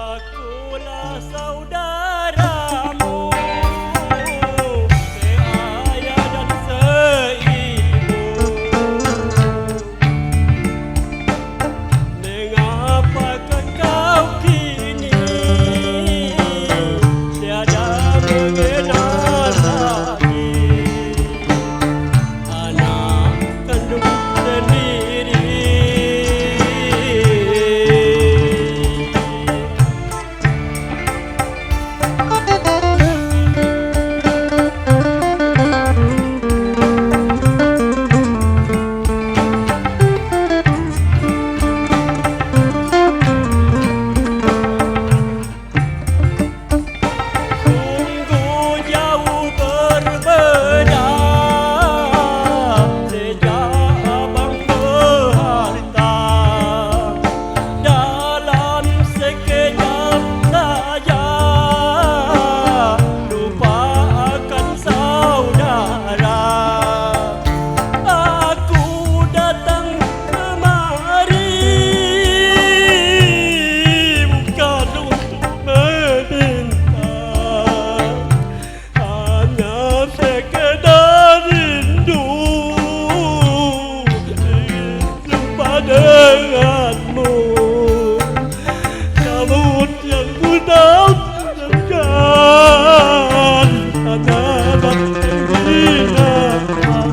Akulah saudaramu, seayah dan seibu. Mengapakah kau kini tiada mengenal lagi anak kandung sendiri? Denganmu, namun yang ku dapatkan adalah penghinaan.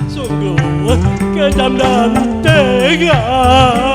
Sungguh kejam dan tega.